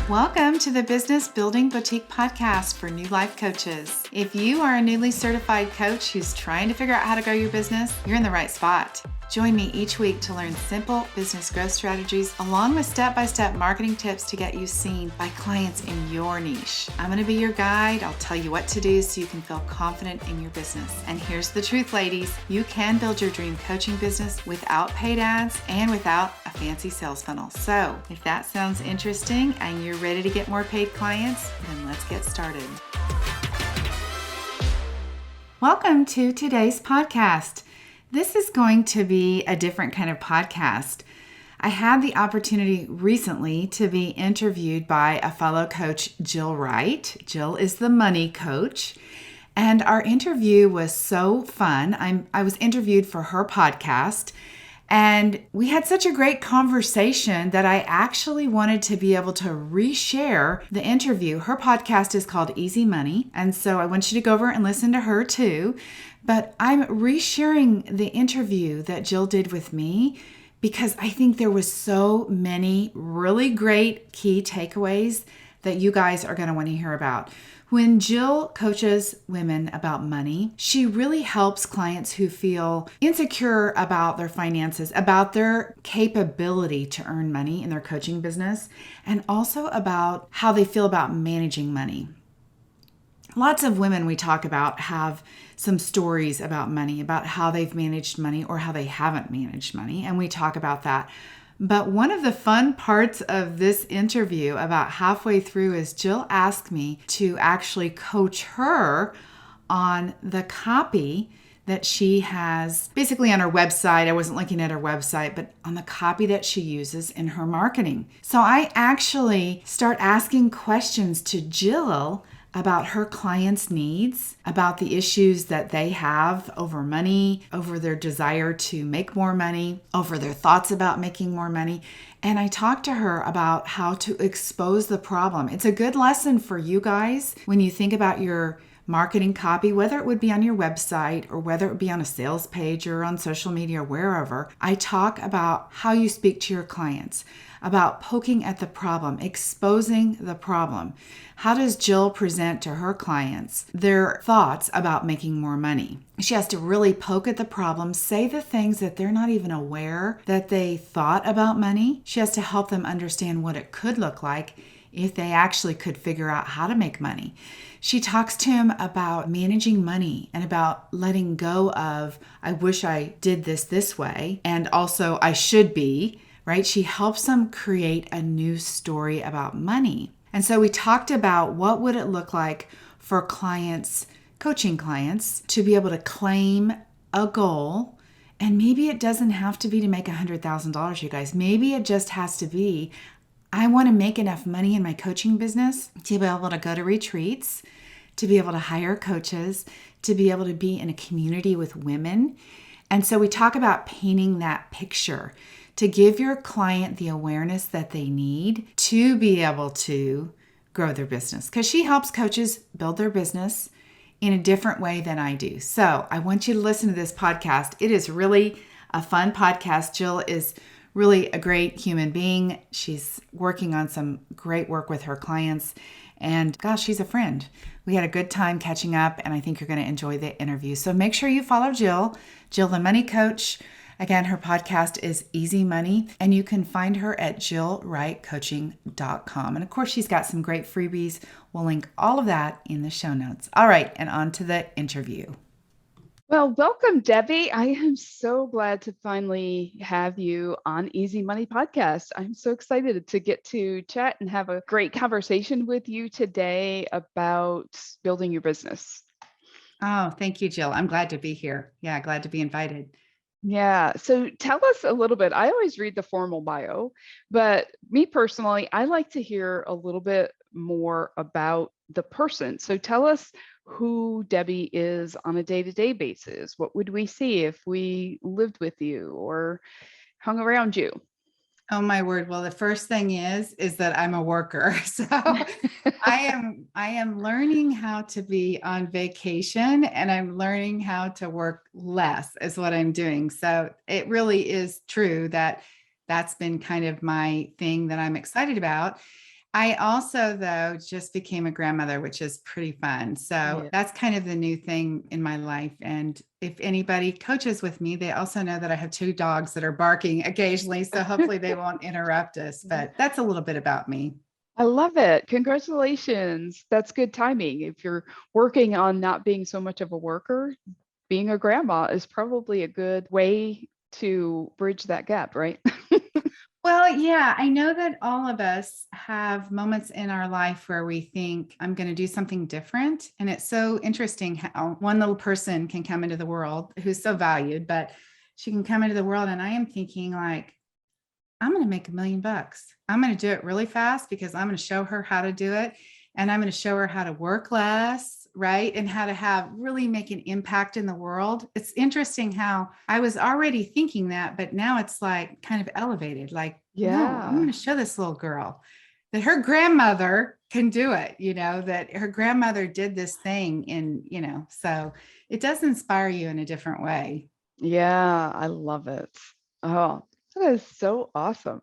Welcome to the Business Building Boutique podcast for new life coaches. If you are a newly certified coach who's trying to figure out how to grow your business, you're in the right spot. Join me each week to learn simple business growth strategies along with step-by-step marketing tips to get you seen by clients in your niche. I'm going to be your guide. I'll tell you what to do so you can feel confident in your business. And here's the truth, ladies. You can build your dream coaching business without paid ads and without a fancy sales funnel. So if that sounds interesting and you're ready to get more paid clients, then let's get started. Welcome to today's podcast. This is going to be a different kind of podcast. I had the opportunity recently to be interviewed by a fellow coach, Jill Wright. Jill is the money coach. And our interview was so fun. I was interviewed for her podcast. And we had such a great conversation that I actually wanted to be able to reshare the interview. Her podcast is called Easy Money. And so I want you to go over and listen to her too. But I'm resharing the interview that Jill did with me because I think there was so many really great key takeaways that you guys are going to want to hear about. When Jill coaches women about money, she really helps clients who feel insecure about their finances, about their capability to earn money in their coaching business, and also about how they feel about managing money. Lots of women we talk about have some stories about money, about how they've managed money or how they haven't managed money, and we talk about that. But one of the fun parts of this interview, about halfway through, is Jill asked me to actually coach her on the copy that she has basically on her website. I wasn't looking at her website, but on the copy that she uses in her marketing. So I actually start asking questions to Jill about her clients' needs, about the issues that they have over money, over their desire to make more money, over their thoughts about making more money. And I talked to her about how to expose the problem. It's a good lesson for you guys when you think about your marketing copy, whether it would be on your website or whether it would be on a sales page or on social media or wherever. I talk about how you speak to your clients, about poking at the problem, exposing the problem. How does Jill present to her clients their thoughts about making more money? She has to really poke at the problem, say the things that they're not even aware that they thought about money. She has to help them understand what it could look like if they actually could figure out how to make money. She talks to him about managing money and about letting go of, I wish I did this way, and also I should be, right? She helps them create a new story about money. And so we talked about what would it look like for clients, coaching clients, to be able to claim a goal. And maybe it doesn't have to be to make $100,000, you guys. Maybe it just has to be, I want to make enough money in my coaching business to be able to go to retreats, to be able to hire coaches, to be able to be in a community with women. And so we talk about painting that picture to give your client the awareness that they need to be able to grow their business, because she helps coaches build their business in a different way than I do. So I want you to listen to this podcast. It is really a fun podcast. Jill is really a great human being. She's working on some great work with her clients. And gosh, she's a friend. We had a good time catching up, and I think you're going to enjoy the interview. So make sure you follow Jill the Money Coach. Again, her podcast is Easy Money, and you can find her at jillwrightcoaching.com. And of course, she's got some great freebies. We'll link all of that in the show notes. All right, and on to the interview. Well, welcome, Debbie. I am so glad to finally have you on Easy Money Podcast. I'm so excited to get to chat and have a great conversation with you today about building your business. Oh, thank you, Jill. I'm glad to be here. Yeah, glad to be invited. Yeah. So tell us a little bit. I always read the formal bio, but me personally, I like to hear a little bit more about the person. So tell us who Debbie is on a day-to-day basis. What would we see if we lived with you or hung around you? Oh my word. Well, the first thing is that I'm a worker. So I am learning how to be on vacation, and I'm learning how to work less is what I'm doing. So it really is true that that's been kind of my thing that I'm excited about. I also, though, just became a grandmother, which is pretty fun. So Yeah. that's kind of the new thing in my life. And if anybody coaches with me, they also know that I have two dogs that are barking occasionally. So hopefully they won't interrupt us. But that's a little bit about me. I love it. Congratulations. That's good timing. If you're working on not being so much of a worker, being a grandma is probably a good way to bridge that gap, right? Well, yeah, I know that all of us have moments in our life where we think, I'm going to do something different. And it's so interesting how one little person can come into the world who's so valued, but she can come into the world. And I am thinking, like, I'm going to make $1 million. I'm going to do it really fast because I'm going to show her how to do it. And I'm going to show her how to work less, right? And how to have really make an impact in the world. It's interesting how I was already thinking that, but now it's like kind of elevated. Like, no, I'm going Yeah. to show this little girl that her grandmother can do it, that her grandmother did this thing so it does inspire you in a different way. Yeah, I love it. Oh, that is so awesome.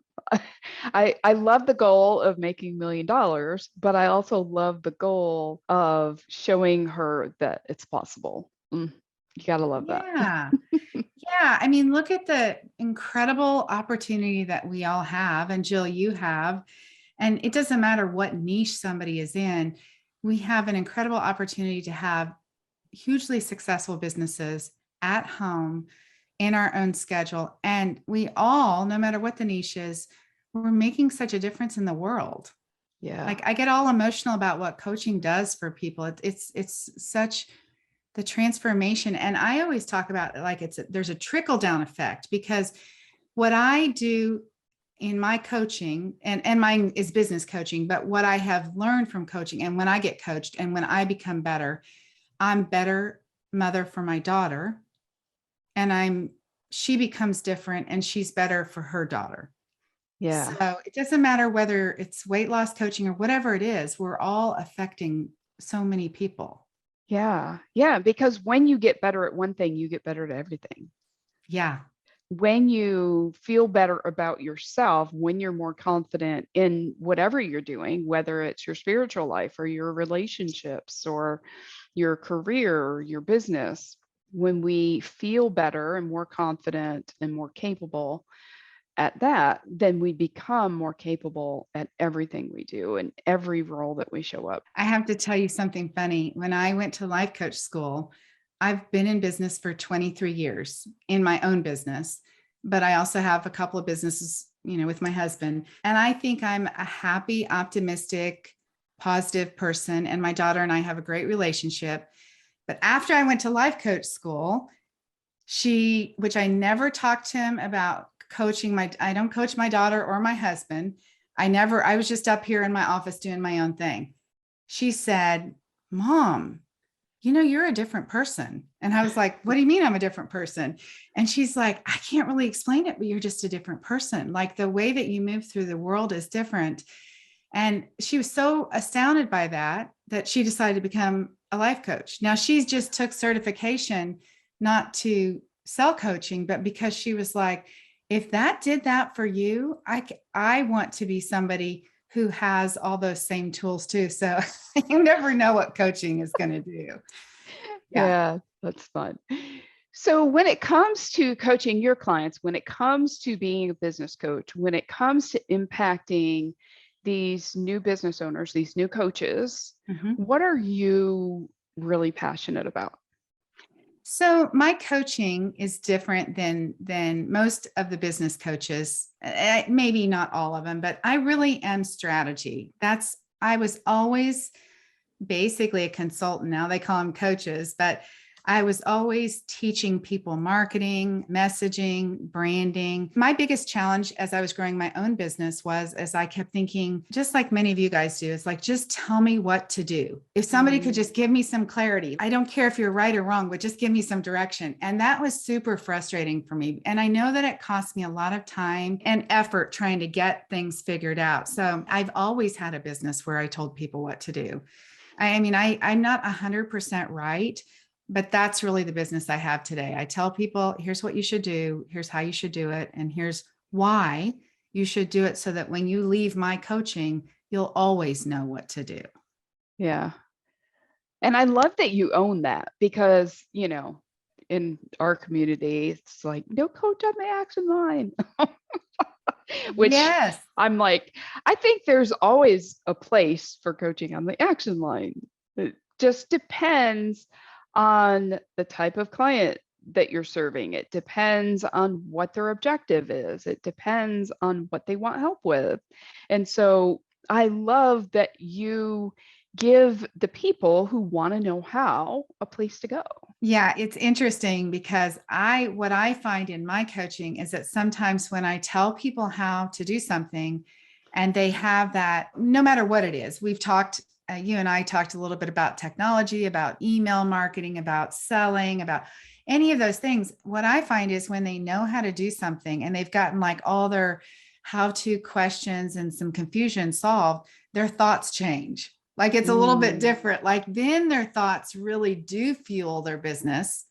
I love the goal of making $1 million, but I also love the goal of showing her that it's possible. You gotta love that. Yeah. Yeah, I mean, look at the incredible opportunity that we all have, and Jill, you have, and it doesn't matter what niche somebody is in, we have an incredible opportunity to have hugely successful businesses at home in our own schedule. And we all, no matter what the niche is, we're making such a difference in the world. Yeah. Like I get all emotional about what coaching does for people. It's such the transformation. And I always talk about like there's a trickle down effect because what I do in my coaching and mine is business coaching, but what I have learned from coaching and when I get coached and when I become better, I'm better mother for my daughter and she becomes different and she's better for her daughter. Yeah. So it doesn't matter whether it's weight loss coaching or whatever it is, we're all affecting so many people. Yeah. Yeah. Because when you get better at one thing, you get better at everything. Yeah. When you feel better about yourself, when you're more confident in whatever you're doing, whether it's your spiritual life or your relationships or your career or your business, when we feel better and more confident and more capable at that, then we become more capable at everything we do and every role that we show up. I have to tell you something funny. When I went to life coach school, I've been in business for 23 years in my own business, but I also have a couple of businesses, with my husband. And I think I'm a happy, optimistic, positive person. And my daughter and I have a great relationship. But after I went to life coach school, which I never talked to him about coaching I don't coach my daughter or my husband. I was just up here in my office doing my own thing. She said, Mom, you're a different person. And I was like, what do you mean I'm a different person? And she's like, I can't really explain it, but you're just a different person. Like the way that you move through the world is different. And she was so astounded by that she decided to become a life coach. Now she's just took certification, not to sell coaching, but because she was like, if that did that for you, I want to be somebody who has all those same tools too. So you never know what coaching is going to do. Yeah. Yeah, that's fun. So, when it comes to coaching your clients, when it comes to being a business coach, when it comes to impacting these new business owners, these new coaches, Mhm. what are you really passionate about? So my coaching is different than most of the business coaches. Maybe not all of them, but I really am strategy. I was always basically a consultant. Now they call them coaches, but I was always teaching people marketing, messaging, branding. My biggest challenge as I was growing my own business was as I kept thinking, just like many of you guys do, it's like, just tell me what to do. If somebody could just give me some clarity, I don't care if you're right or wrong, but just give me some direction. And that was super frustrating for me. And I know that it cost me a lot of time and effort trying to get things figured out. So I've always had a business where I told people what to do. I'm not 100% right, but that's really the business I have today. I tell people, here's what you should do, here's how you should do it, and here's why. You should do it so that when you leave my coaching, you'll always know what to do. Yeah. And I love that you own that because, in our community, it's like, no coach on the action line, which Yes. I'm like, I think there's always a place for coaching on the action line. It just depends on the type of client that you're serving. It depends on what their objective is. It depends on what they want help with. And so I love that you give the people who want to know how a place to go. Yeah, it's interesting because what I find in my coaching is that sometimes when I tell people how to do something and they have that, no matter what it is, you and I talked a little bit about technology, about email marketing, about selling, about any of those things. What I find is when they know how to do something and they've gotten like all their how to questions and some confusion solved, their thoughts change. Like it's a little bit different. Like then their thoughts really do fuel their business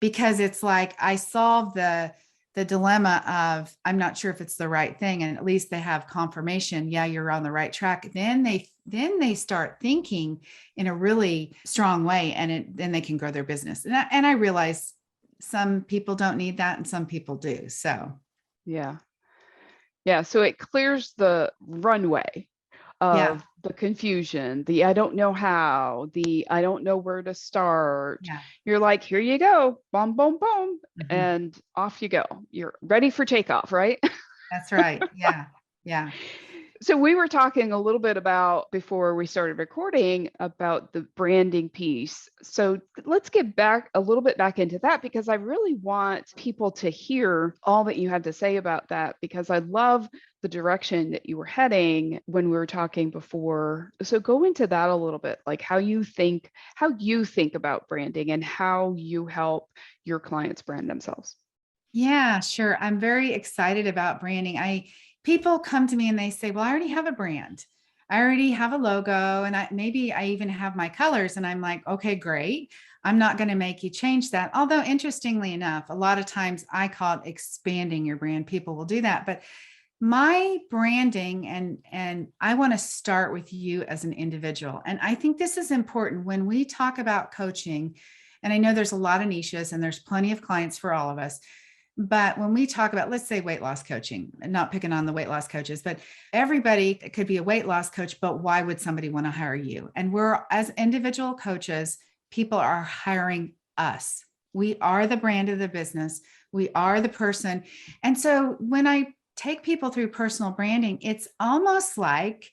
because it's like I solved the dilemma of I'm not sure if it's the right thing, and at least they have confirmation. Yeah, you're on the right track. Then they start thinking in a really strong way, and then they can grow their business. And I realize some people don't need that, and some people do. So Yeah. Yeah. So it clears the runway yeah, of the confusion, the I don't know how, the I don't know where to start. yeah. You're like, here you go, boom, boom, boom, Mhm. and off you go. You're ready for takeoff, right? That's right. Yeah, yeah. So we were talking a little bit about before we started recording about the branding piece. So let's get back a little bit back into that because I really want people to hear all that you had to say about that because I love the direction that you were heading when we were talking before. So go into that a little bit, like how you think about branding and how you help your clients brand themselves. Yeah, sure. I'm very excited about branding. People come to me and they say, "Well, I already have a brand. I already have a logo and maybe I even have my colors." And I'm like, "Okay, great. I'm not going to make you change that." Although interestingly enough, a lot of times I call it expanding your brand. People will do that, but my branding and I want to start with you as an individual. And I think this is important when we talk about coaching. And I know there's a lot of niches and there's plenty of clients for all of us. But when we talk about, let's say, weight loss coaching, and not picking on the weight loss coaches, but everybody could be a weight loss coach, but why would somebody want to hire you? And we're, as individual coaches, people are hiring us. We are the brand of the business. We are the person. And so when I take people through personal branding, it's almost like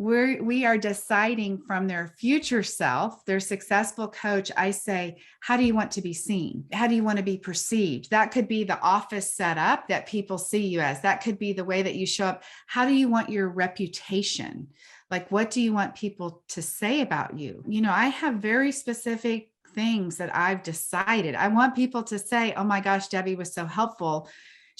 we are deciding from their future self, their successful coach. I say, how do you want to be seen? How do you want to be perceived? That could be the office setup that people see you as. That could be the way that you show up. How do you want your reputation? Like, what do you want people to say about you? I have very specific things that I've decided. I want people to say, oh my gosh, Debbie was so helpful.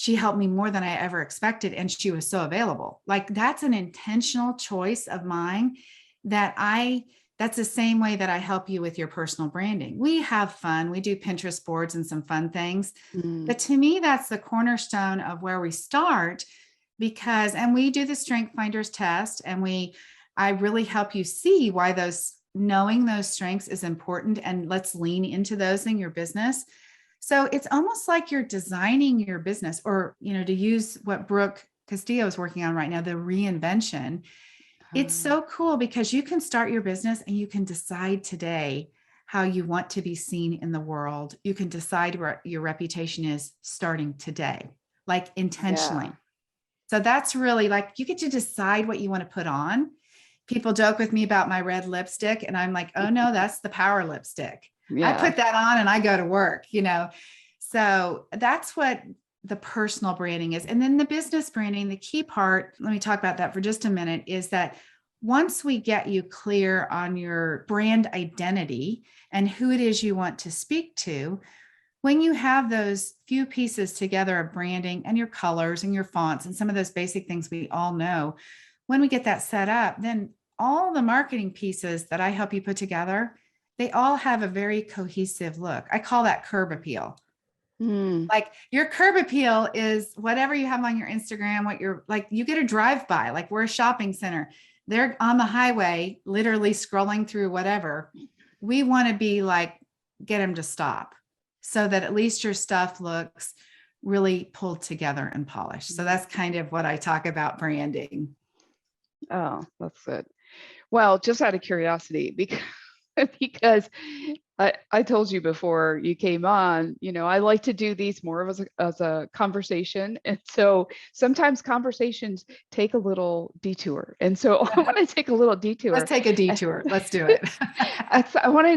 She helped me more than I ever expected. And she was so available. Like that's an intentional choice of mine that's the same way that I help you with your personal branding. We have fun. We do Pinterest boards and some fun things. Mm, But to me, that's the cornerstone of where we start and we do the Strength Finders test I really help you see why knowing those strengths is important. And let's lean into those in your business. So it's almost like you're designing your business or, to use what Brooke Castillo is working on right now, the reinvention. It's so cool because you can start your business and you can decide today how you want to be seen in the world. You can decide where your reputation is starting today, like yeah. intentionally. So that's really like you get to decide what you want to put on. People joke with me about my red lipstick, and I'm like, oh no, that's the power lipstick. I Yeah. put that on and I go to work. So that's what the personal branding is. And then the business branding, the key part, let me talk about that for just a minute, is that once we get you clear on your brand identity and who it is you want to speak to, when you have those few pieces together of branding and your colors and your fonts and some of those basic things we all know, when we get that set up, then all the marketing pieces that I help you put together, they all have a very cohesive look. I call that curb appeal. Mm. Like your curb appeal is whatever you have on your Instagram, what you're like, you get a drive by, like we're a shopping center. They're on the highway, literally scrolling through whatever. We want to be like, get them to stop so that at least your stuff looks really pulled together and polished. So that's kind of what I talk about branding. Oh, that's good. Well, just out of curiosity, because because I told you before you came on, I like to do these more of as a conversation. And so sometimes conversations take a little detour. And so I want to take a little detour. Let's take a detour. Let's do it. I want to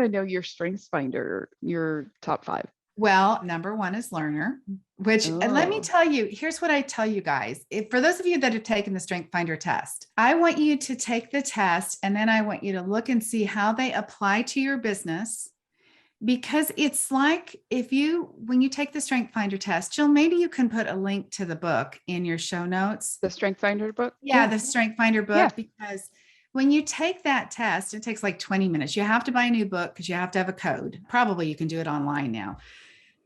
know your strengths finder, your top 5. Well, number one is learner, which and let me Oh, tell you, here's what I tell you guys. If, for those of you that have taken the Strength Finder test, I want you to take the test and then I want you to look and see how they apply to your business. Because it's like when you take the Strength Finder test, Jill, maybe you can put a link to the book in your show notes. the strength finder book? Yeah, the Strength Finder Yeah. book, because when you take that test, it takes like 20 minutes. You have to buy a new book because you have to have a code. Probably you can do it online now.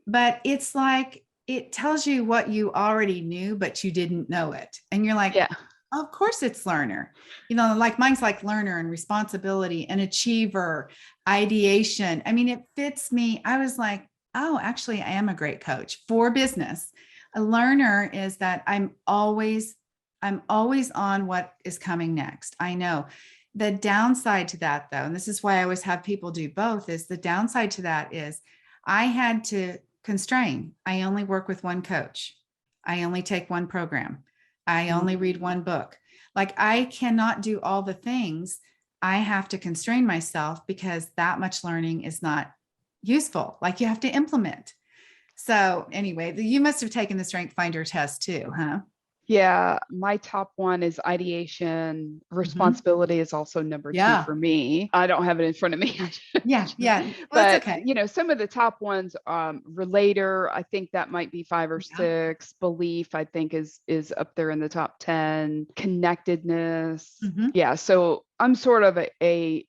But it's like it tells you what you already knew, but you didn't know it. And you're like, Yeah. of course it's learner. Like mine's like learner and responsibility and achiever, ideation. I mean, it fits me. I was like, oh, actually, I am a great coach for business. A learner is that I'm always on what is coming next. I know. The downside to that, though, and this is why I always have people do both, is the downside to that is I had to constrain. I only work with one coach. I only take one program. I only read one book. Like I cannot do all the things. I have to constrain myself because that much learning is not useful. Like you have to implement. So anyway, you must have taken the Strength Finder test too, huh? Yeah, my top one is ideation. Mhm. Responsibility is also number 2 Yeah. for me. I don't have it in front of me. Yeah. Yeah. Well, it's But, okay. some of the top ones, relator, I think that might be 5 or Yeah. 6. Belief, I think is up there in the top 10. Connectedness. Mhm. Yeah, so I'm sort of a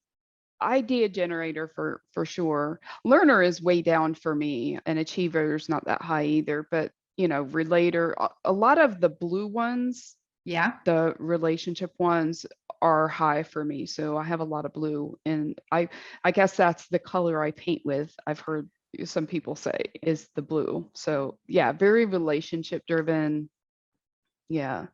idea generator for sure. Learner is way down for me, and achiever is not that high either, but relator, a lot of the blue ones, Yeah. the relationship ones are high for me. So I have a lot of blue, and I guess that's the color I paint with. I've heard some people say is the blue. So yeah, very relationship driven. Yeah.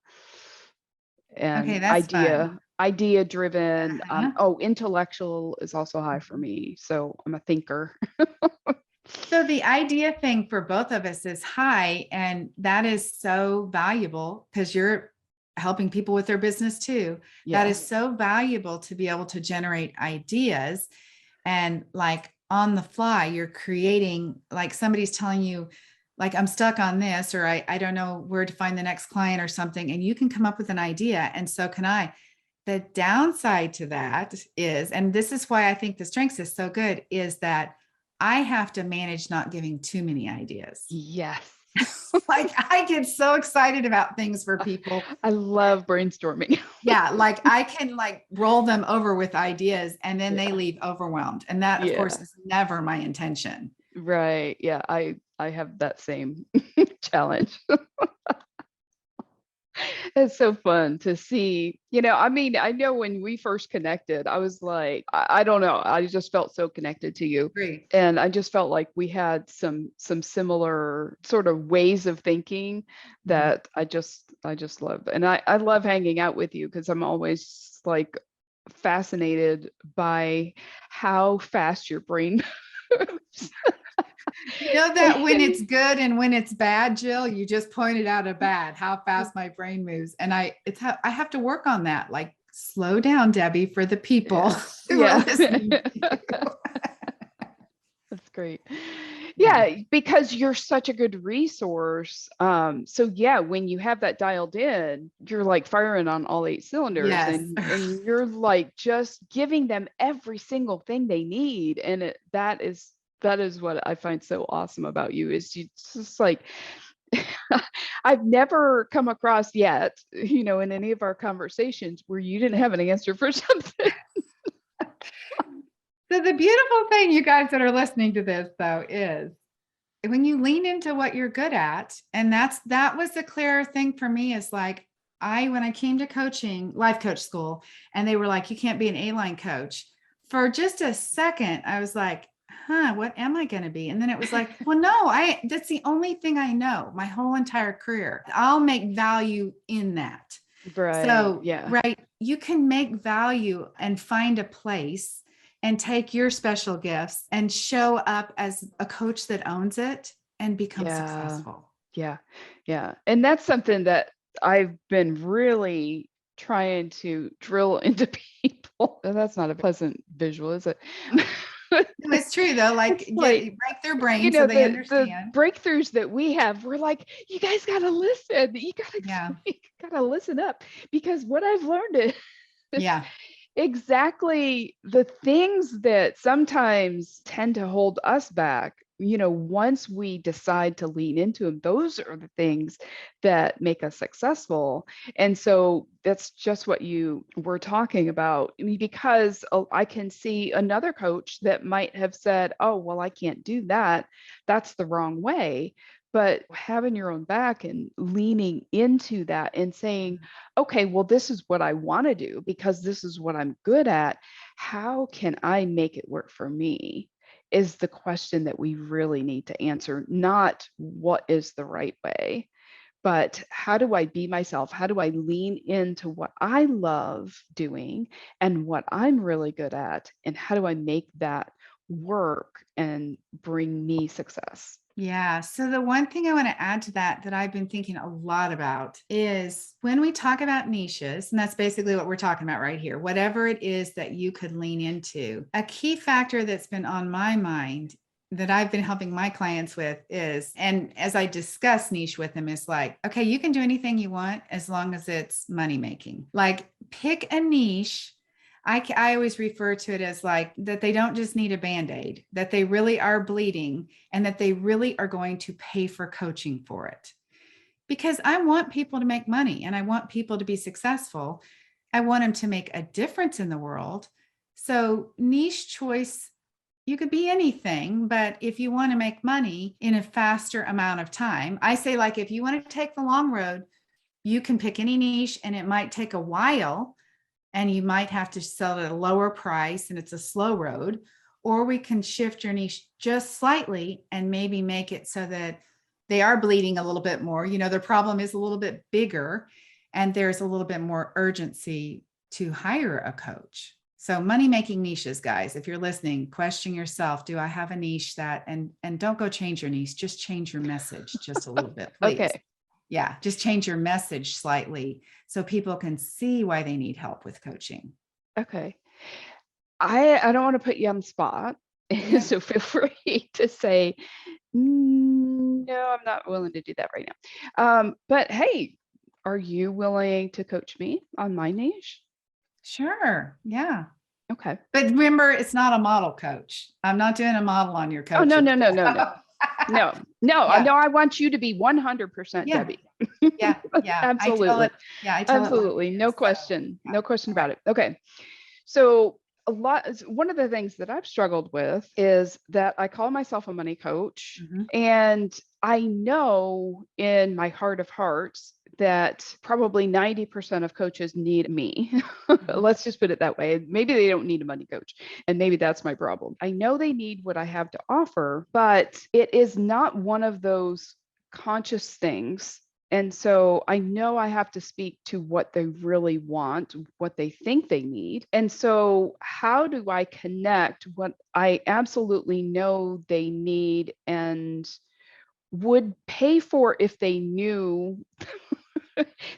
Okay, And that's fun. idea driven. Uh-huh. Intellectual is also high for me. So I'm a thinker. So the idea thing for both of us is high, and that is so valuable because you're helping people with their business too. That Yeah. is so valuable to be able to generate ideas and like on the fly, you're creating, like somebody's telling you, like, I'm stuck on this, or I don't know where to find the next client or something, and you can come up with an idea. And so can I. The downside to that is, and this is why I think the strengths is so good, is that I have to manage not giving too many ideas. Yes. Like I get so excited about things for people. I love brainstorming. Yeah, like I can like roll them over with ideas and then they Yeah. leave overwhelmed. And that, of course, Yeah. is never my intention. Right. Yeah. I have that same challenge. It's so fun to see. I mean, I know when we first connected, I was like, I don't know. I just felt so connected to you. Agree. And I just felt like we had some similar sort of ways of thinking Mhm. that I just love. And I love hanging out with you because I'm always like fascinated by how fast your brain moves. You know that when it's good and when it's bad, Jill, you just pointed out a bad, how fast my brain moves. And I have to work on that. Like slow down, Debbie, for the people Yeah. who are Yeah. listening to you. That's great. Yeah. Yeah, because you're such a good resource. So yeah, when you have that dialed in, you're like firing on all 8 cylinders, Yes. and you're like just giving them every single thing they need. And that is what I find so awesome about you, is you just like I've never come across yet, in any of our conversations where you didn't have an answer for something. So the beautiful thing, you guys that are listening to this, though, is when you lean into what you're good at, and that was the clear thing for me, is like, when I came to coaching, life coach school, and they were like, you can't be an A-line coach. For just a second, I was like, what am I going to be? And then it was like, well, no, that's the only thing I know my whole entire career. I'll make value in that. Right. So, Yeah. right, you can make value and find a place and take your special gifts and show up as a coach that owns it and become successful. Yeah. Yeah. And that's something that I've been really trying to drill into people. And that's not a pleasant visual, is it? It's true though. Like, break their brain so they understand. The breakthroughs that we have. We're like, you guys got to listen. You got to listen up, because what I've learned is exactly the things that sometimes tend to hold us back. Once we decide to lean into them, those are the things that make us successful. And so that's just what you were talking about. I mean, because I can see another coach that might have said, oh, well, I can't do that. That's the wrong way. But having your own back and leaning into that and saying, okay, well, this is what I want to do because this is what I'm good at. How can I make it work for me? Is the question that we really need to answer, not what is the right way, but how do I be myself? How do I lean into what I love doing and what I'm really good at? And how do I make that work and bring me success? Yeah. So the one thing I want to add to that I've been thinking a lot about is when we talk about niches, and that's basically what we're talking about right here, whatever it is that you could lean into, a key factor that's been on my mind that I've been helping my clients with is, and as I discuss niche with them, is like, okay, you can do anything you want as long as it's money making. Like, pick a niche. I always refer to it as like that they don't just need a Band-Aid, that they really are bleeding and that they really are going to pay for coaching for it. Because I want people to make money and I want people to be successful. I want them to make a difference in the world. So niche choice, you could be anything, but if you want to make money in a faster amount of time, I say, like, if you want to take the long road, you can pick any niche and it might take a while and you might have to sell at a lower price and it's a slow road, or we can shift your niche just slightly and maybe make it so that they are bleeding a little bit more. Their problem is a little bit bigger and there's a little bit more urgency to hire a coach. So money making niches, guys, if you're listening, question yourself, do I have a niche that, and don't go change your niche, just change your message just a little bit, please. Okay. Yeah, just change your message slightly so people can see why they need help with coaching. Okay. I don't want to put you on the spot. Yeah. So feel free to say, no, I'm not willing to do that right now. But hey, are you willing to coach me on my niche? Sure. Yeah. Okay. But remember, it's not a model coach. I'm not doing a model on your coaching. Oh, no. No, I want you to be 100% Debbie. Yeah. Absolutely. Absolutely. No question about it. Okay. So one of the things that I've struggled with is that I call myself a money coach. Mm-hmm. And I know in my heart of hearts that probably 90% of coaches need me. Mm-hmm. Let's just put it that way. Maybe they don't need a money coach, and maybe that's my problem. I know they need what I have to offer, but it is not one of those conscious things. And so I know I have to speak to what they really want, what they think they need. And so how do I connect what I absolutely know they need and would pay for if they knew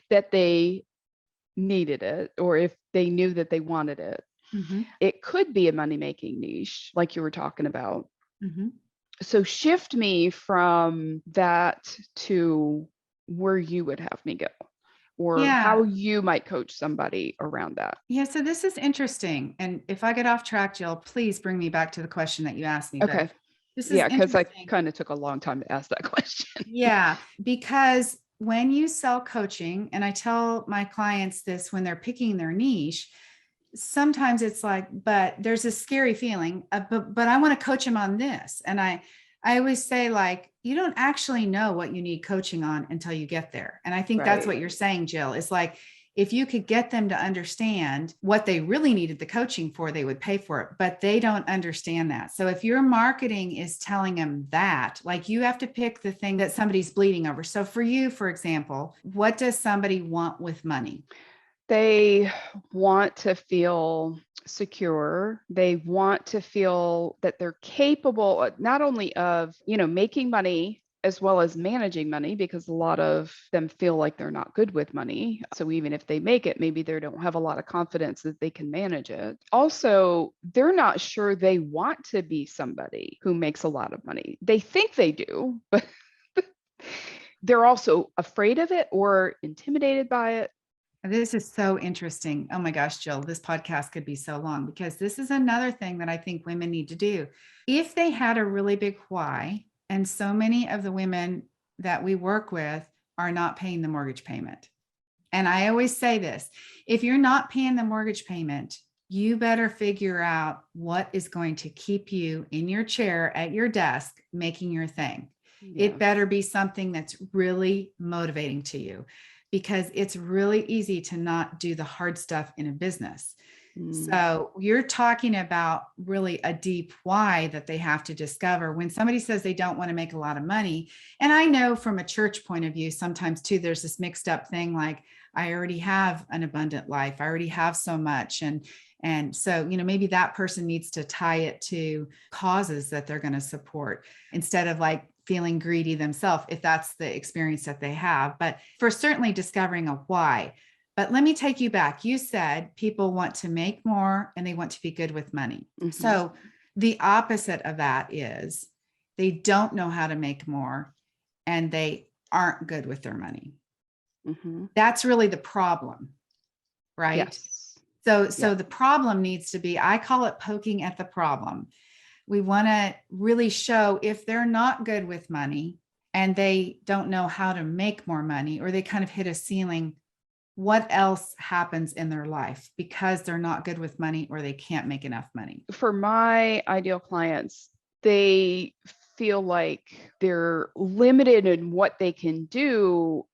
that they needed it, or if they knew that they wanted it? Mm-hmm. It could be a money-making niche, like you were talking about. Mm-hmm. So shift me from that to where you would have me go, or how you might coach somebody around that. Yeah. So this is interesting. And if I get off track, Jill, please bring me back to the question that you asked me. Okay. Because I kind of took a long time to ask that question. Yeah. Because when you sell coaching, and I tell my clients this when they're picking their niche, sometimes it's like, but there's a scary feeling, but I want to coach them on this. And I always say, like, you don't actually know what you need coaching on until you get there. And I think that's Right. what you're saying, Jill, is like, if you could get them to understand what they really needed the coaching for, they would pay for it, but they don't understand that. So if your marketing is telling them that, like, you have to pick the thing that somebody's bleeding over. So for you, for example, what does somebody want with money? They want to feel secure. They want to feel that they're capable not only of, making money as well as managing money, because a lot of them feel like they're not good with money. So even if they make it, maybe they don't have a lot of confidence that they can manage it. Also, they're not sure they want to be somebody who makes a lot of money. They think they do, but they're also afraid of it or intimidated by it. This is so interesting. Oh my gosh, Jill, this podcast could be so long, because this is another thing that I think women need to do. If they had a really big why, and so many of the women that we work with are not paying the mortgage payment. And I always say this, if you're not paying the mortgage payment, you better figure out what is going to keep you in your chair at your desk making your thing. Yeah. It better be something that's really motivating to you, because it's really easy to not do the hard stuff in a business. So you're talking about really a deep why that they have to discover when somebody says they don't want to make a lot of money. And I know from a church point of view, sometimes too, there's this mixed up thing like, I already have an abundant life. I already have so much. And so, maybe that person needs to tie it to causes that they're going to support instead of like feeling greedy themselves, if that's the experience that they have. But for certainly discovering a why. But let me take you back. You said people want to make more and they want to be good with money. Mm-hmm. So the opposite of that is they don't know how to make more and they aren't good with their money. Mm-hmm. That's really the problem, right? Yes. So the problem needs to be, I call it poking at the problem. We want to really show if they're not good with money and they don't know how to make more money, or they kind of hit a ceiling, what else happens in their life because they're not good with money or they can't make enough money. For my ideal clients, they feel like they're limited in what they can do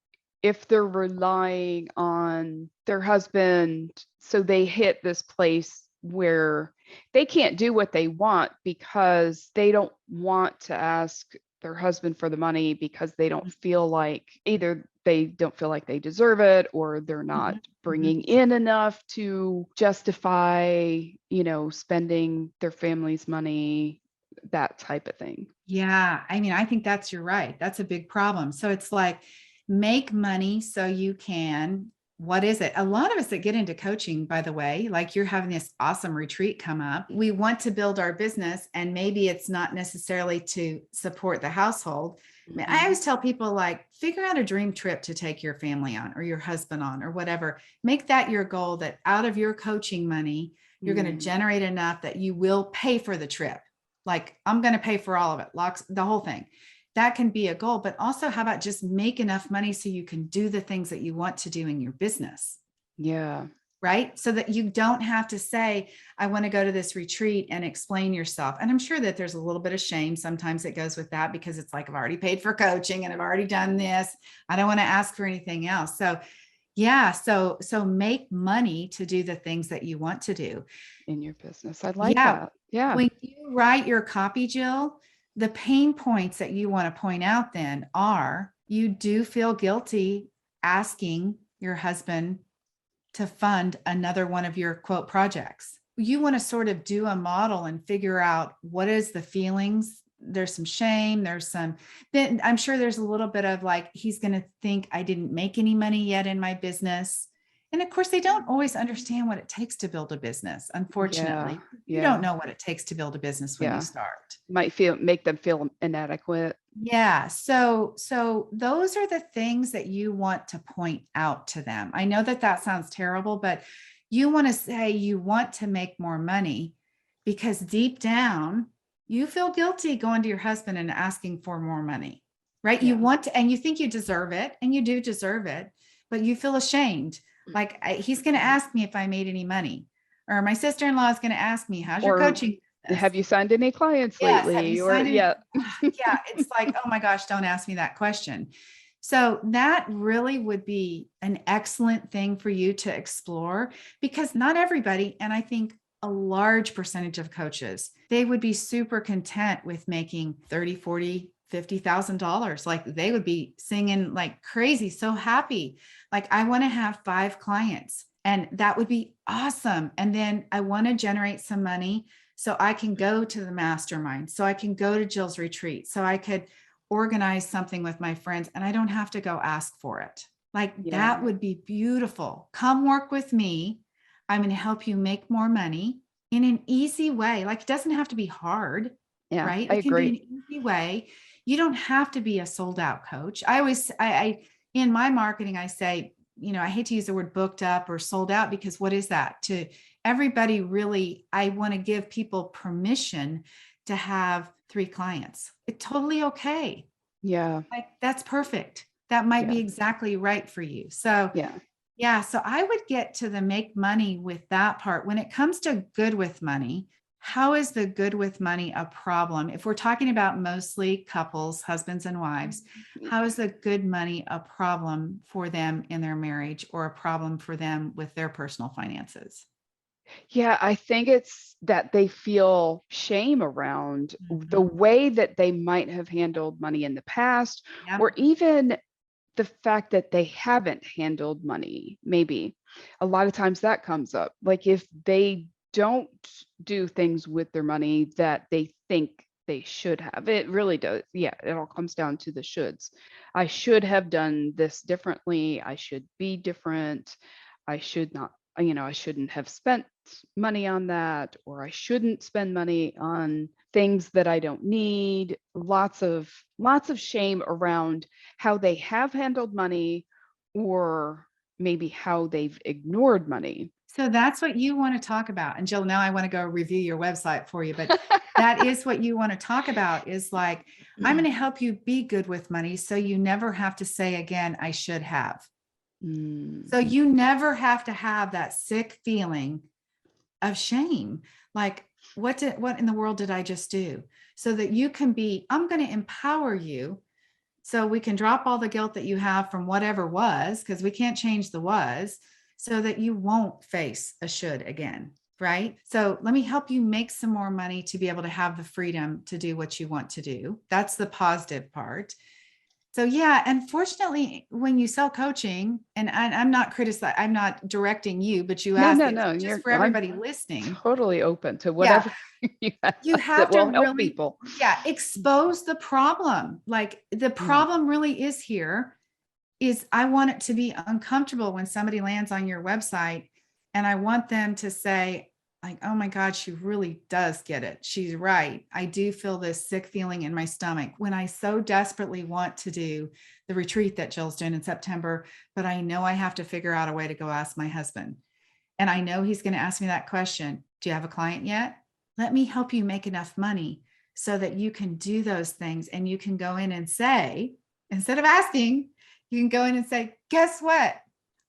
if they're relying on their husband. So they hit this place where they can't do what they want because they don't want to ask their husband for the money, because they don't feel like either they don't feel like they deserve it, or they're not bringing in enough to justify, spending their family's money, that type of thing. Yeah. I mean, I think you're right. That's a big problem. So it's like, make money so you can, what is it? A lot of us that get into coaching, by the way, like you're having this awesome retreat come up. We want to build our business, and maybe it's not necessarily to support the household. I always tell people, like, figure out a dream trip to take your family on or your husband on or whatever. Make that your goal, that out of your coaching money, you're going to generate enough that you will pay for the trip. Like, I'm going to pay for all of it, locks, the whole thing. That can be a goal, but also how about just make enough money so you can do the things that you want to do in your business? Yeah. Right. So that you don't have to say, I want to go to this retreat and explain yourself. And I'm sure that there's a little bit of shame sometimes that goes with that, because it's like, I've already paid for coaching and I've already done this. I don't want to ask for anything else. So yeah. So make money to do the things that you want to do in your business. I like that. Yeah. When you write your copy, Jill, the pain points that you want to point out then are, you do feel guilty asking your husband to fund another one of your quote projects. You want to sort of do a model and figure out what is the feelings. There's some shame. Then I'm sure there's a little bit of like, he's going to think I didn't make any money yet in my business. And of course, they don't always understand what it takes to build a business. Unfortunately, you don't know what it takes to build a business when you start. Might make them feel inadequate. Yeah. So those are the things that you want to point out to them. I know that sounds terrible, but you want to say you want to make more money because deep down, you feel guilty going to your husband and asking for more money, right? You want to, and you think you deserve it, and you do deserve it, but you feel ashamed. Like, he's going to ask me if I made any money, or my sister-in-law is going to ask me, how's your coaching? Have you signed any clients Yes. Have you lately? Or signed any? yeah. Yeah. It's like, oh my gosh, don't ask me that question. So that really would be an excellent thing for you to explore, because not everybody, and I think a large percentage of coaches, they would be super content with making 30, 40, $50,000. Like they would be singing like crazy, so happy. Like I want to have 5 clients and that would be awesome. And then I want to generate some money so I can go to the mastermind, so I can go to Jill's retreat, so I could organize something with my friends and I don't have to go ask for it. Like that Yeah. would be beautiful. Come work with me. I'm going to help you make more money in an easy way. Like it doesn't have to be hard, Yeah, right? I It can be agree. an easy way. You don't have to be a sold out coach. I in my marketing, I say, I hate to use the word booked up or sold out, because what is that to everybody? Really, I want to give people permission to have 3 clients. It's totally okay. Yeah. Like that's perfect. That might Yeah. be exactly right for you. So Yeah. yeah, so I would get to the make money with that part. When it comes to good with money, how is the good with money a problem? If we're talking about mostly couples, husbands and wives, how is the good money a problem for them in their marriage, or a problem for them with their personal finances? Yeah, I think it's that they feel shame around the Mhm. way that they might have handled money in the past, Yep. or even the fact that they haven't handled money. Maybe a lot of times that comes up. Like if they don't do things with their money that they think they should have, it really does. Yeah, it all comes down to the shoulds. I should have done this differently. I should be different. I should not, I shouldn't have spent money on that, or I shouldn't spend money on things that I don't need. Lots of shame around how they have handled money, or maybe how they've ignored money. So that's what you want to talk about. And Jill, now I want to go review your website for you, but that is what you want to talk about, is like, I'm going to help you be good with money so you never have to say again, I should have. Mm, So you never have to have that sick feeling of shame. Like, what in the world did I just do? So that you can be, I'm going to empower you so we can drop all the guilt that you have from whatever was, because we can't change the was, so that you won't face a should again. Right. So let me help you make some more money to be able to have the freedom to do what you want to do. That's the positive part. So yeah, unfortunately, when you sell coaching, and I'm not criticizing, I'm not directing you, but you no, asked no, it no. just You're for I'm everybody listening. totally open to Yeah, whatever you have you that have to will help really, people. yeah, expose the problem. Like the Yeah. problem really is here is I want it to be uncomfortable when somebody lands on your website, and I want them to say, like, oh my God, she really does get it. She's right. I do feel this sick feeling in my stomach when I so desperately want to do the retreat that Jill's doing in September, but I know I have to figure out a way to go ask my husband. And I know he's going to ask me that question. Do you have a client yet? Let me help you make enough money so that you can do those things. And you can go in and say, instead of asking, you can go in and say, guess what?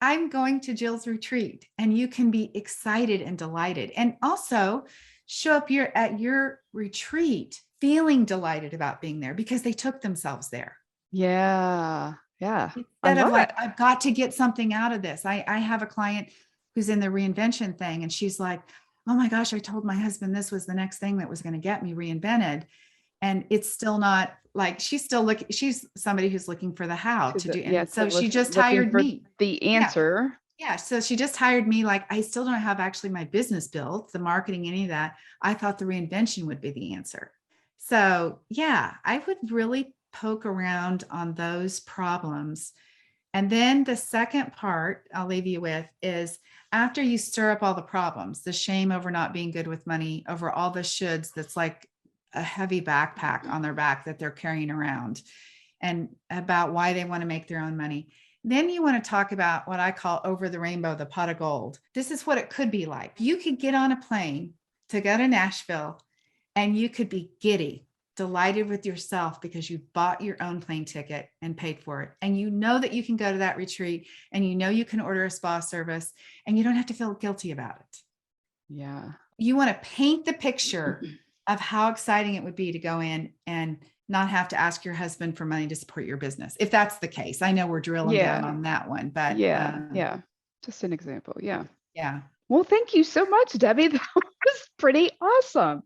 I'm going to Jill's retreat. And you can be excited and delighted. And also show up at your retreat feeling delighted about being there because they took themselves there. Yeah. Yeah. I Instead of love it. like, I've got to get something out of this. I have a client who's in the reinvention thing, and she's like, oh my gosh, I told my husband this was the next thing that was going to get me reinvented. And it's still not, like, she's still looking, she's somebody who's looking for the how to do. Yeah, And so she just looking hired for me. the Yeah. answer. Yeah. So she just hired me. Like, I still don't have actually my business built, the marketing, any of that. I thought the reinvention would be the answer. So yeah, I would really poke around on those problems. And then the second part I'll leave you with is, after you stir up all the problems, the shame over not being good with money, over all the shoulds, that's like a heavy backpack on their back that they're carrying around, and about why they want to make their own money. Then you want to talk about what I call over the rainbow, the pot of gold. This is what it could be like. You could get on a plane to go to Nashville, and you could be giddy, delighted with yourself because you bought your own plane ticket and paid for it. And you know that you can go to that retreat, and you know you can order a spa service, and you don't have to feel guilty about it. Yeah. you want to paint the picture of how exciting it would be to go in and not have to ask your husband for money to support your business. If that's the case, I know we're drilling down Yeah. on that one, but Yeah. Yeah. Just an example. Yeah. yeah. Well, thank you so much, Debbie. That was pretty awesome.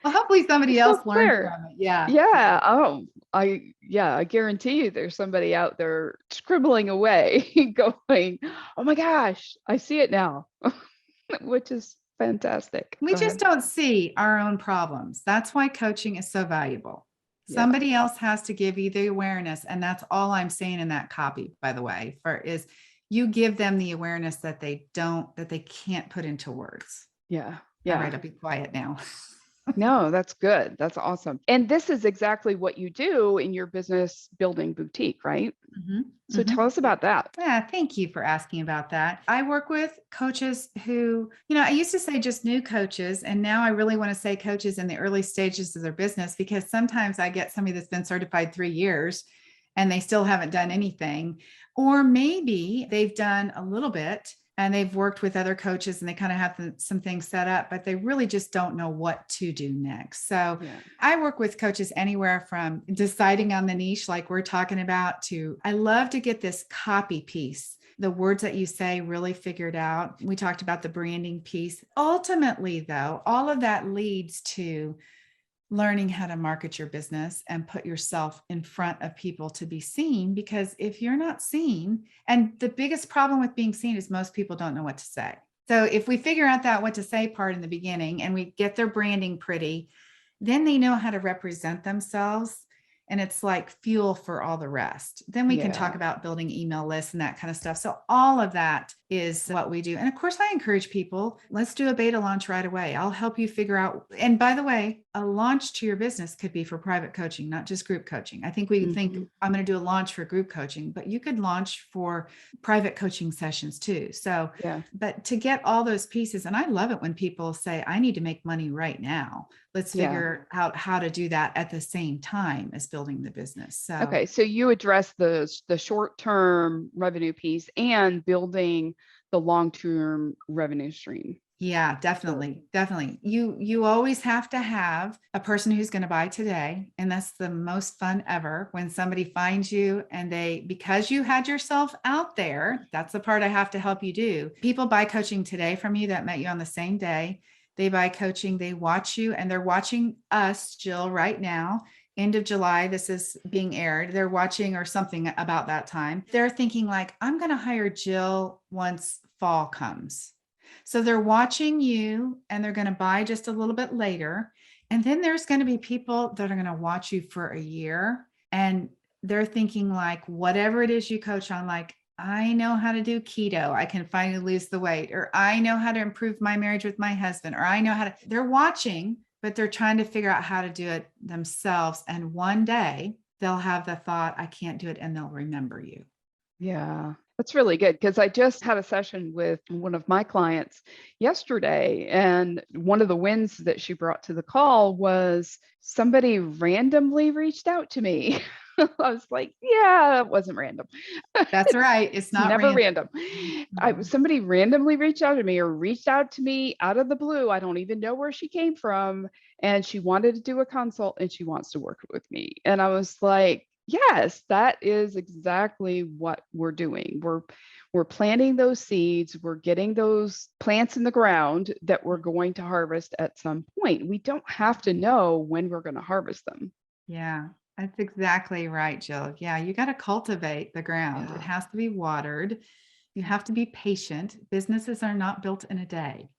Well, hopefully somebody So else learned clear. from it. Yeah. Yeah. Oh, I guarantee you there's somebody out there scribbling away going, oh my gosh, I see it now, which is fantastic. We Go just ahead. don't see our own problems. That's why coaching is so valuable. Yeah. Somebody else has to give you the awareness. And that's all I'm saying in that copy, by the way, for is you give them the awareness that they can't put into words. Yeah. All right, Yeah. I'll be quiet now. No, that's good. That's awesome. And this is exactly what you do in your business building boutique, right? Mhm, So mhm. tell us about that. Yeah, thank you for asking about that. I work with coaches who, I used to say just new coaches, and now I really want to say coaches in the early stages of their business because sometimes I get somebody that's been certified 3 years and they still haven't done anything. Or maybe they've done a little bit and they've worked with other coaches and they kind of have some things set up, but they really just don't know what to do next. So Yeah. I work with coaches anywhere from deciding on the niche, like we're talking about, to I love to get this copy piece, the words that you say really figured out. We talked about the branding piece. Ultimately, though, all of that leads to learning how to market your business and put yourself in front of people to be seen. Because if you're not seen, and the biggest problem with being seen is most people don't know what to say. So if we figure out that what to say part in the beginning and we get their branding pretty, then they know how to represent themselves. And it's like fuel for all the rest. Then we can talk Yeah. about building email lists and that kind of stuff. So all of that is what we do. And of course, I encourage people, let's do a beta launch right away. I'll help you figure out. And by the way, a launch to your business could be for private coaching, not just group coaching. I think we think I'm going to do a launch for group coaching, but you could launch for private coaching sessions too. So, Yeah. but to get all those pieces, and I love it when people say, I need to make money right now. Let's Yeah. figure out how to do that at the same time as building the business. So, Okay. So you address the short-term revenue piece and building the long-term revenue stream. yeah, definitely. Definitely. You always have to have a person who's going to buy today, and that's the most fun ever when somebody finds you and because you had yourself out there, that's the part I have to help you do. People buy coaching today from you that met you on the same day. They buy coaching, they watch you, and they're watching us, Jill, right now. End of July, this is being aired. They're watching or something about that time. They're thinking like, I'm going to hire Jill once fall comes. So they're watching you and they're going to buy just a little bit later. And then there's going to be people that are going to watch you for a year and they're thinking like, whatever it is you coach on, like, I know how to do keto. I can finally lose the weight, or I know how to improve my marriage with my husband, or I know how to, they're watching, but they're trying to figure out how to do it themselves. And one day they'll have the thought, I can't do it. And they'll remember you. Yeah, that's really good because I just had a session with one of my clients yesterday, and one of the wins that she brought to the call was somebody randomly reached out to me. I was like, yeah, it wasn't random. That's right. It's not Never random. random. Somebody randomly reached out to me or reached out to me out of the blue. I don't even know where she came from. And she wanted to do a consult and she wants to work with me. And I was like, yes, that is exactly what we're doing. We're planting those seeds. We're getting those plants in the ground that we're going to harvest at some point. We don't have to know when we're going to harvest them. Yeah, that's exactly right, Jill. Yeah, you got to cultivate the ground. It Yeah. has to be watered. You have to be patient. Businesses are not built in a day.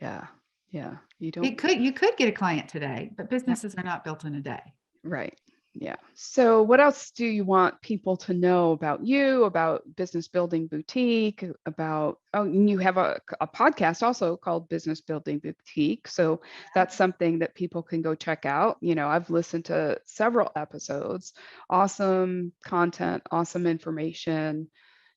Yeah. Yeah. You You don't. could get a client today, but Yeah. businesses are not built in a day. Right. Yeah. So, what else do you want people to know about you, about Business Building Boutique, about, oh, and you have a podcast also called Business Building Boutique. So, that's something that people can go check out. I've listened to several episodes, awesome content, awesome information,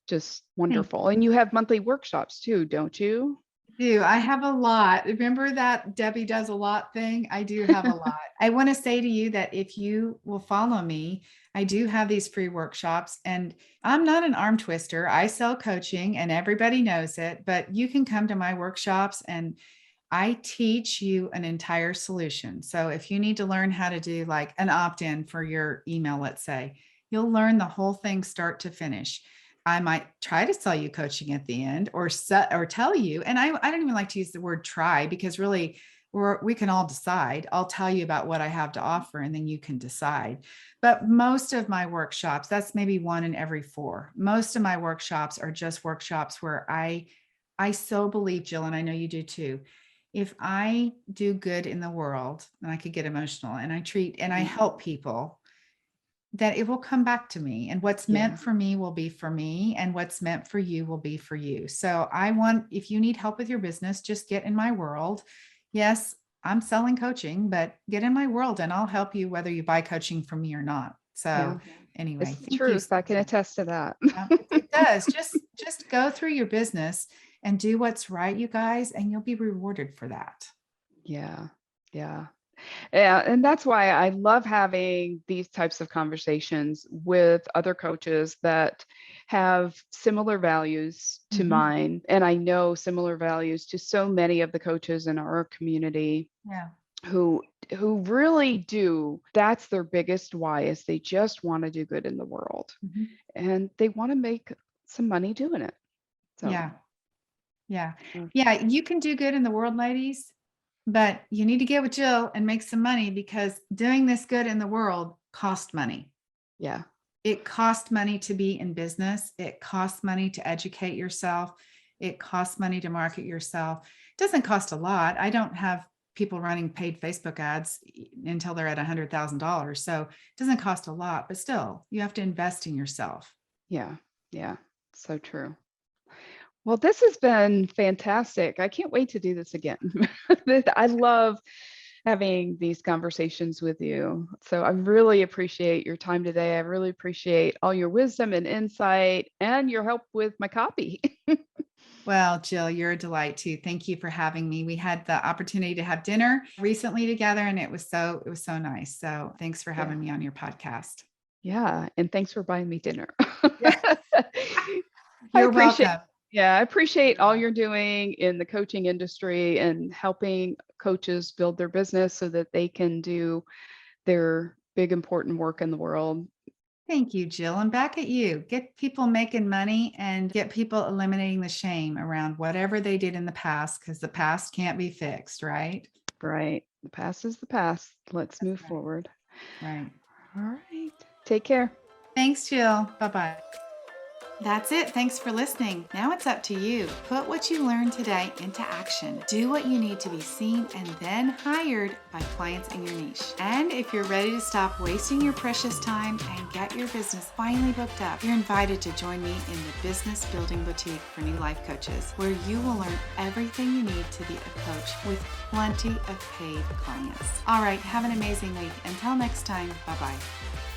just Thank wonderful. And you have monthly workshops too, don't you? you. I have a lot. Remember that Debbie does a lot thing? I do have a lot. I want to say to you that if you will follow me, I do have these free workshops, and I'm not an arm twister. I sell coaching and everybody knows it, but you can come to my workshops and I teach you an entire solution. So if you need to learn how to do like an opt-in for your email, let's say, you'll learn the whole thing start to finish. I might try to sell you coaching at the end or set or tell you. And I don't even like to use the word try because really we can all decide. I'll tell you about what I have to offer and then you can decide. But most of my workshops, that's maybe one in every four. Most of my workshops are just workshops where I so believe, Jill, and I know you do too. If I do good in the world, and I could get emotional, and I treat and I help people, that it will come back to me. And what's meant for me will be for me, and what's meant for you will be for you. So I want, if you need help with your business, just get in my world. Yes, I'm selling coaching, but get in my world and I'll help you whether you buy coaching from me or not. So anyway, It's the thank you truth. so I can much. attest to that. It does. Just go through your business and do what's right, you guys, and you'll be rewarded for that. Yeah. Yeah. Yeah, and that's why I love having these types of conversations with other coaches that have similar values to mine. And I know similar values to so many of the coaches in our community. Yeah. Who really do, that's their biggest why, is they just want to do good in the world. And they want to make some money doing it. So yeah, you can do good in the world, ladies, but you need to get with Jill and make some money because doing this good in the world costs money. Yeah. It costs money to be in business. It costs money to educate yourself. It costs money to market yourself. It doesn't cost a lot. I don't have people running paid Facebook ads until they're at $100,000. So it doesn't cost a lot, but still you have to invest in yourself. Yeah. Yeah. So true. Well, this has been fantastic. I can't wait to do this again. I love having these conversations with you. So I really appreciate your time today. I really appreciate all your wisdom and insight and your help with my copy. Well, Jill, you're a delight too. Thank you for having me. We had the opportunity to have dinner recently together and it was so nice. So thanks for having me on your podcast. Yeah. And thanks for buying me dinner. You're welcome. Yeah, I appreciate all you're doing in the coaching industry and helping coaches build their business so that they can do their big, important work in the world. Thank you, Jill. And back at you. Get people making money and get people eliminating the shame around whatever they did in the past, because the past can't be fixed, right? Right. The past is the past. Let's move forward. Right. All right. Take care. Thanks, Jill. Bye-bye. That's it. Thanks for listening. Now it's up to you. Put what you learned today into action. Do what you need to be seen and then hired by clients in your niche. And if you're ready to stop wasting your precious time and get your business finally booked up, you're invited to join me in the Business Building Boutique for New Life Coaches, where you will learn everything you need to be a coach with plenty of paid clients. All right. Have an amazing week. Until next time. Bye-bye.